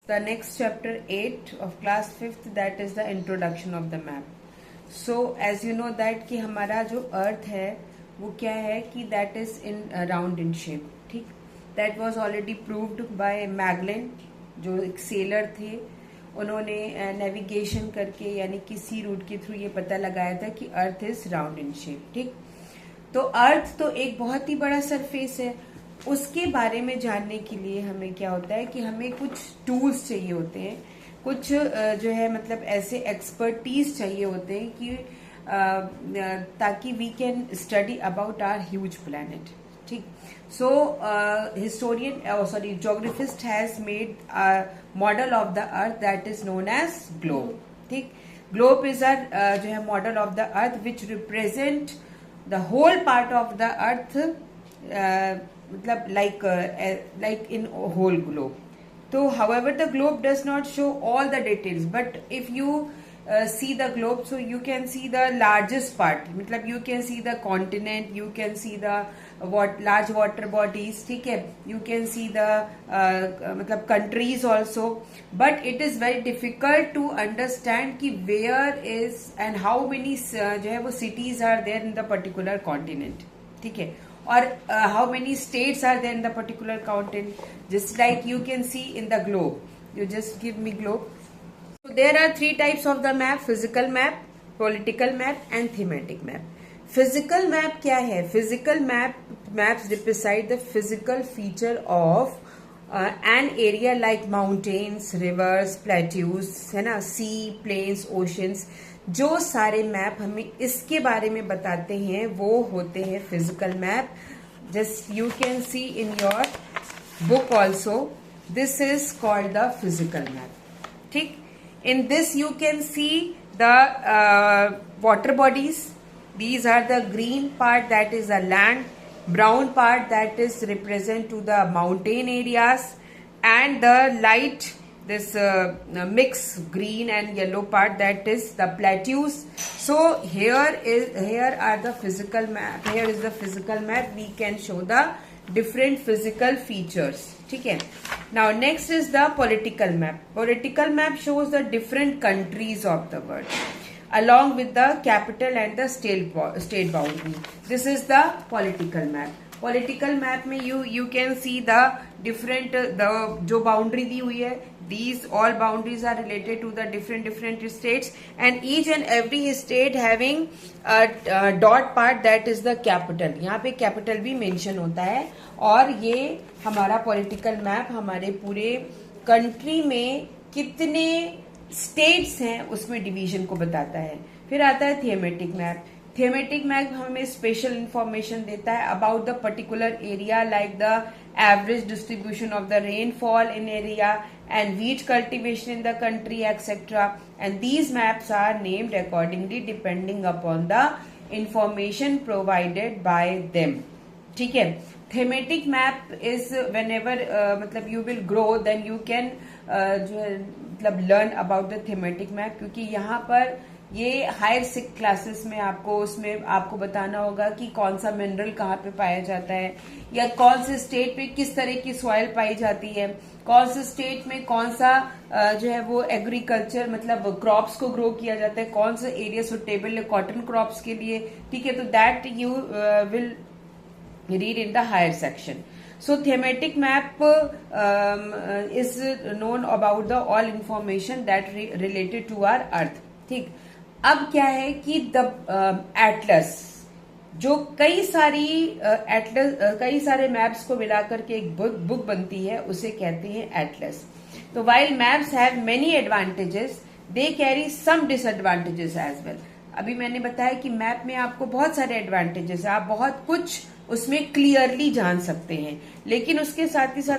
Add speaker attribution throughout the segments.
Speaker 1: The next chapter 8 of class 5th, that is the introduction of the map. So as you know that कि हमारा जो अर्थ है वो क्या है कि that is in round in shape. ठीक, that was already proved by Magellan, जो एक सेलर थे. उन्होंने नेविगेशन करके यानी किसी रूट के थ्रू ये पता लगाया था कि earth is round in shape. ठीक, तो अर्थ तो एक बहुत ही बड़ा सरफेस है. उसके बारे में जानने के लिए हमें क्या होता है कि हमें कुछ टूल्स चाहिए होते हैं, कुछ जो है मतलब ऐसे एक्सपर्टीज चाहिए होते हैं कि ताकि we can study about our huge planet. ठीक, so geographist has made model of the earth that is known as globe. ठीक, ग्लोब इज आर जो है model of the earth which represent the whole part of the earth, मतलब like in whole globe. So however the globe does not show all the details, but if you see the globe, so you can see the largest part, मतलब you can see the continent, you can see the large water bodies. ठीक है, you can see the मतलब countries also, but it is very difficult to understand कि where is and how many जो है वो cities are there in the particular continent. ठीक है, or how many states are there in the particular continent, just like you can see in the globe. You just give me globe. So there are three types of the map: physical map, political map and thematic map. Physical map क्या है? Physical maps represent the physical feature of an area like mountains, rivers, plateaus, है ना, sea, plains, oceans. जो सारे map हमें इसके बारे में बताते हैं वो होते हैं physical map. Just you can see in your book also, this is called the physical map. ठीक, in this you can see the water bodies. These are the green part that is the land, brown part that is represent to the mountain areas, and the light this mix green and yellow part that is the plateaus. So here are the physical map. Here is the physical map. We can show the different physical features. ठीक है. Now next is the political map. Political map shows the different countries of the world along with the capital and the state boundary. This is the political map. Political map में you can see the different जो boundary दी हुई है, these all boundaries are related to the different states, and each and every state having a dot part that is the capital. यहाँ पे capital भी mention होता है, और ये हमारा पॉलिटिकल मैप हमारे पूरे कंट्री में कितने स्टेट्स हैं उसमें डिवीजन को बताता है. फिर आता है थीमेटिक मैप. थीमेटिक मैप हमें स्पेशल इंफॉर्मेशन देता है about the particular area, like the average distribution of the rainfall in area and wheat cultivation in the country, etc. And these maps are named accordingly depending upon the information provided by them. ठीक है. Thematic map is whenever मतलब you will grow, then you can जो है मतलब learn about the thematic map, क्योंकि यहाँ पर ये हायर क्लासेस में आपको उसमें आपको बताना होगा कि कौन सा मिनरल कहाँ पे पाया जाता है, या कौन से स्टेट पे किस तरह की सॉइल पाई जाती है, कौन से स्टेट में कौन सा जो है वो एग्रीकल्चर मतलब क्रॉप्स को ग्रो किया जाता है, कौन सा एरिया सुटेबल है कॉटन क्रॉप्स के लिए. ठीक है, तो that you will read in the higher section. So thematic map is known about the all information that related to our earth. ठीक, अब क्या है कि द एटलस, जो कई सारे मैप्स को मिलाकर के एक बुक बनती है, उसे कहते हैं एटलस. तो while maps have many advantages, they carry some disadvantages as well. अभी मैंने बताया कि मैप में आपको बहुत सारे एडवांटेजेस है, आप बहुत कुछ उसमें क्लियरली जान सकते हैं, लेकिन उसके साथ ही साथ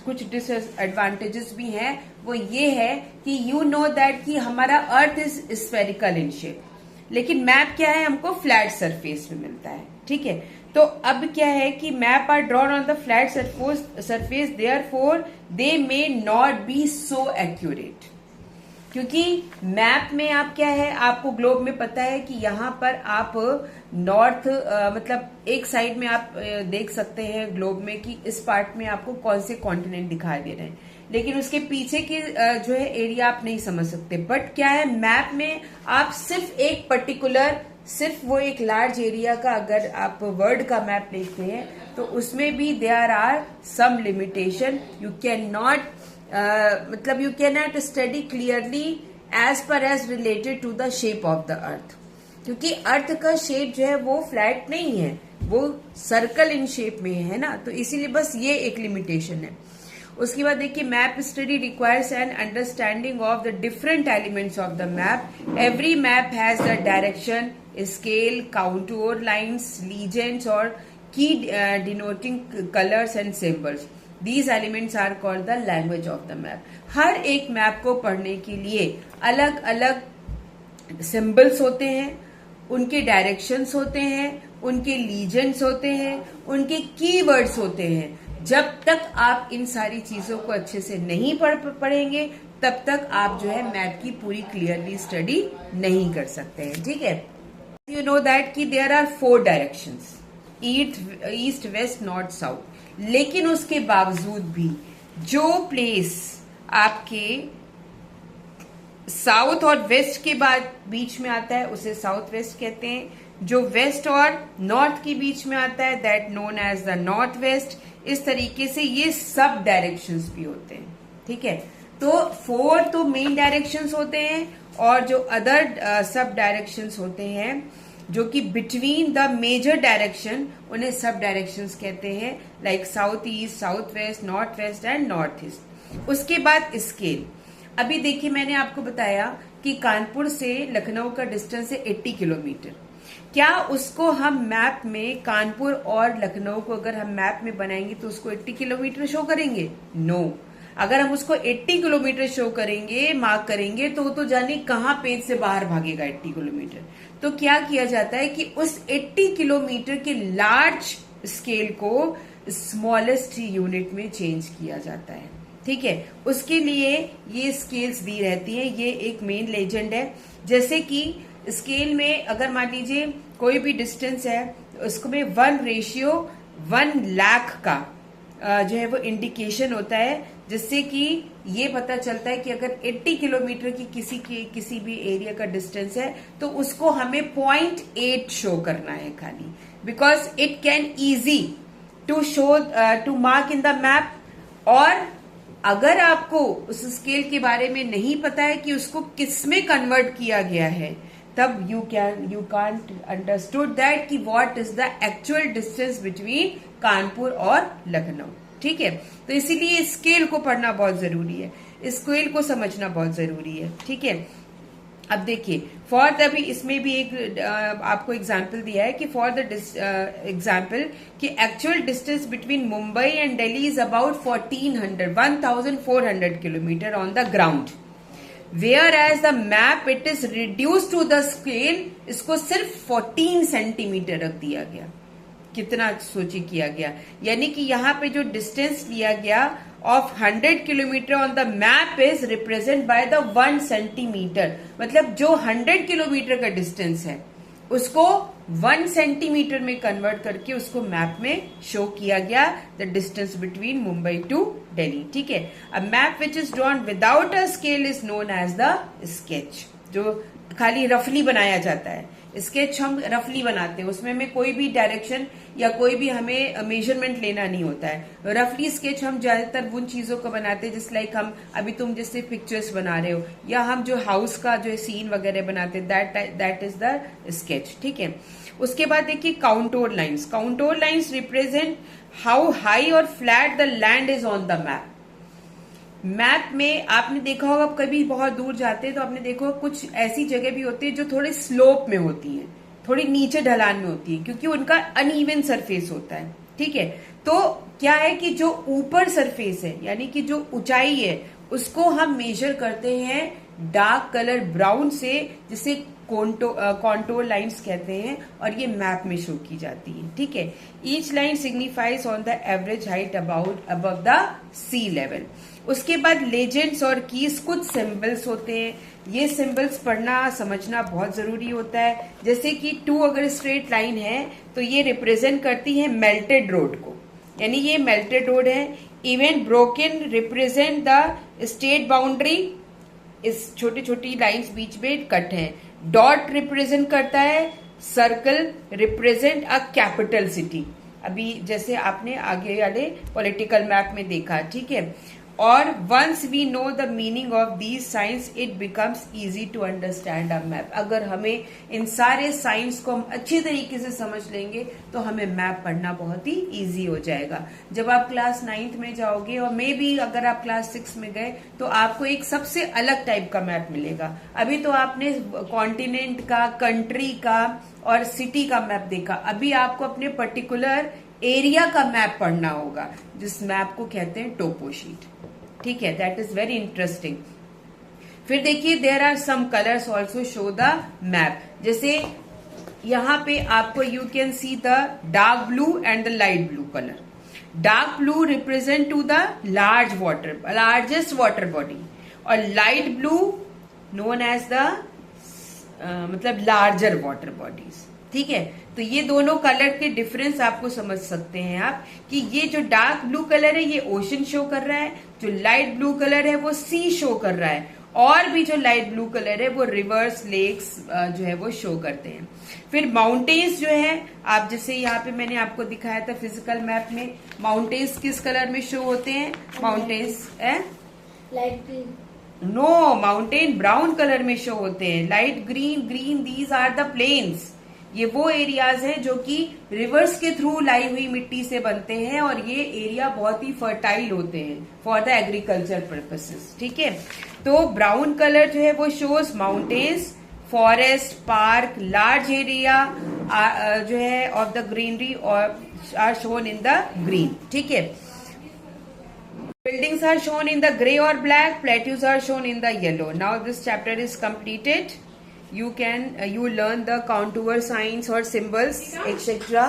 Speaker 1: कुछ डिसएडवांटेजेस भी हैं. वो ये है कि यू नो दैट कि हमारा earth is spherical in shape, लेकिन मैप क्या है, हमको फ्लैट सरफेस में मिलता है. ठीक है, तो अब क्या है कि map are drawn on the flat surface, therefore they may not be so accurate. क्योंकि मैप में आप क्या है, आपको ग्लोब में पता है कि यहाँ पर आप नॉर्थ मतलब एक साइड में आप देख सकते हैं ग्लोब में कि इस पार्ट में आपको कौन से कॉन्टिनेंट दिखाई दे रहे हैं, लेकिन उसके पीछे की जो है एरिया आप नहीं समझ सकते। बट क्या है, मैप में आप सिर्फ एक पर्टिकुलर, सिर्फ वो एक लार्ज एरिया का अगर आप वर्ल्ड का मैप देखते हैं तो उसमें भी there are some limitation. You can not मतलब you can not study clearly as per as related to the shape of the earth, क्योंकि अर्थ का शेप जो है वो फ्लैट नहीं है, वो सर्कल इन शेप में है ना, तो इसीलिए बस ये एक लिमिटेशन है। उसके बाद देखिए, map study requires an understanding of the different elements of the map. Every map has the direction, scale, contour lines, legends और key denoting colours and symbols. These elements are called the language of the map. हर एक map को पढ़ने के लिए अलग अलग symbols होते हैं, उनके डायरेक्शंस होते हैं, उनके लीजेंड्स होते हैं, उनके कीवर्ड्स होते हैं। जब तक आप इन सारी चीजों को अच्छे से नहीं पढ़ेंगे तब तक आप जो है मैप की पूरी क्लियरली स्टडी नहीं कर सकते हैं। ठीक है, यू नो दैट कि there are 4 directions, east, west, north, south. लेकिन उसके बावजूद भी जो प्लेस आपके साउथ और वेस्ट के बाद बीच में आता है उसे साउथ वेस्ट कहते हैं। जो वेस्ट और नॉर्थ के बीच में आता है that known as the north west. इस तरीके से ये सब डायरेक्शंस भी होते हैं। ठीक है, तो 4 तो मेन डायरेक्शंस होते हैं और जो अदर सब डायरेक्शंस होते हैं जो कि बिटवीन द मेजर डायरेक्शन, उन्हें सब डायरेक्शंस कहते हैं, like south east, south west, north west and north east. उसके बाद स्केल। अभी देखिए, मैंने आपको बताया कि कानपुर से लखनऊ का डिस्टेंस है 80 किलोमीटर। क्या उसको हम मैप में, कानपुर और लखनऊ को अगर हम मैप में बनाएंगे तो उसको 80 किलोमीटर शो करेंगे? नो। अगर हम उसको 80 किलोमीटर शो करेंगे, मार्क करेंगे, तो जाने कहां पेज से बाहर भागेगा 80 किलोमीटर। तो क्या किया जाता है कि उस 80 किलोमीटर के लार्ज स्केल को स्मॉलेस्ट यूनिट में चेंज किया जाता है। ठीक है, उसके लिए ये स्केल्स दी रहती हैं। ये एक मेन लेजेंड है। जैसे कि स्केल में अगर मान लीजिए कोई भी डिस्टेंस है, उसको में 1:1 लाख का जो है वो इंडिकेशन होता है, जिससे कि ये पता चलता है कि अगर 80 किलोमीटर की किसी भी एरिया का डिस्टेंस है तो उसको हमें 0.8 शो करना है खाली, because it can easy to show to mark in the map. और अगर आपको उस स्केल के बारे में नहीं पता है कि उसको किस में कन्वर्ट किया गया है, तब यू कांट अंडरस्टूड दैट कि what is the actual distance between Kanpur और लखनऊ। ठीक है, तो इसीलिए स्केल को पढ़ना बहुत जरूरी है, स्केल को समझना बहुत जरूरी है। ठीक है, अब देखिए, फॉर द भी इसमें भी एक आपको एग्जाम्पल दिया है कि फॉर द एग्जाम्पल कि actual distance between Mumbai and Delhi is about 1400 kilometre on the ground, where as the map it is reduce to the scale, इसको सिर्फ 14 सेंटीमीटर रख दिया गया। कितना सोचिए किया गया, यानी कि यहाँ पे जो डिस्टेंस लिया गया of 100 kilometre on the map is represent by the 1 centimetre. मतलब जो 100 किलोमीटर का डिस्टेंस है उसको 1 सेंटीमीटर में कन्वर्ट करके उसको मैप में शो किया गया, the distance between Mumbai to Delhi. ठीक है, a map which is drawn without a scale is known as the sketch, जो खाली रफली बनाया जाता है। स्केच हम रफली बनाते हैं, उसमें हमें कोई भी डायरेक्शन या कोई भी हमें मेजरमेंट लेना नहीं होता है। रफली स्केच हम ज्यादातर उन चीजों को बनाते हैं जिस लाइक हम अभी तुम जैसे पिक्चर्स बना रहे हो, या हम जो हाउस का जो सीन वगैरह बनाते हैं, दैट इज द स्केच। ठीक है, उसके बाद देखिए contour lines. Contour lines represent how high और flat the land is on the map. Map में आपने देखा होगा, आप कभी बहुत दूर जाते हैं तो आपने देखा होगा कुछ ऐसी जगह भी होती है जो थोड़े स्लोप में होती है, थोड़ी नीचे ढलान में होती है, क्योंकि उनका अनइवन सरफेस होता है। ठीक है, तो क्या है कि जो ऊपर सरफेस है यानी कि जो ऊंचाई है उसको हम मेजर करते हैं डार्क कलर ब्राउन से, जिसे कॉन्टोर लाइन्स कहते हैं, और ये मैप में शो की जाती है। ठीक है, each line signifies on the average height above the sea level. उसके बाद लेजेंड्स और कीज, कुछ सिंबल्स होते हैं, ये सिंबल्स पढ़ना समझना बहुत जरूरी होता है। जैसे कि 2 अगर स्ट्रेट लाइन है तो ये रिप्रेजेंट करती है मेल्टेड रोड को, यानी ये मेल्टेड रोड है, even broken represent the state boundary, इस छोटी छोटी लाइंस बीच में कट है। डॉट रिप्रेजेंट करता है, circle represent a capital city, अभी जैसे आपने आगे वाले पॉलिटिकल मैप में देखा, ठीक है। और once we know the meaning of these signs it becomes easy to understand a map. अगर हमें इन सारे साइंस को हम अच्छी तरीके से समझ लेंगे तो हमें मैप पढ़ना बहुत ही इजी हो जाएगा। जब आप क्लास 9th में जाओगे और मे बी अगर आप क्लास 6 में गए तो आपको एक सबसे अलग टाइप का मैप मिलेगा। अभी तो आपने कॉन्टिनेंट का, कंट्री का और सिटी का मैप देखा, अभी आपको अपने पर्टिकुलर एरिया का मैप पढ़ना होगा, जिस मैप को कहते हैं टोपो शीट, ठीक है। That is very interesting. फिर देखिए there are some colours also show the map. जैसे यहां पे आपको you can see the dark blue and the light blue colour. Dark blue represent to the largest water body, और light blue known as the मतलब larger water bodies, ठीक है। तो ये दोनों कलर के डिफरेंस आपको समझ सकते हैं आप, कि ये जो डार्क ब्लू कलर है ये ओशन शो कर रहा है, जो लाइट ब्लू कलर है वो सी शो कर रहा है, और भी जो लाइट ब्लू कलर है वो रिवर्स, लेक्स जो है वो शो करते हैं। फिर माउंटेन्स जो है, आप जैसे यहाँ पे मैंने आपको दिखाया था फिजिकल मैप में, माउंटेन्स किस कलर में शो होते हैं? Mountains
Speaker 2: light green,
Speaker 1: no, mountain brown colour में शो होते हैं। Light green, green, these are the plains. ये वो एरियाज हैं जो कि रिवर्स के थ्रू लाई हुई मिट्टी से बनते हैं, और ये एरिया बहुत ही फर्टाइल होते हैं फॉर द एग्रीकल्चर पर्पसेस, ठीक है। तो ब्राउन कलर जो है वो shows mountains, forest, park, large area जो है ऑफ द ग्रीनरी और are shown in the green, ठीक है। Buildings are shown in the grey or black, plateaus are shown in the yellow. Now this chapter is completed. You learn the contour signs or symbols, etc.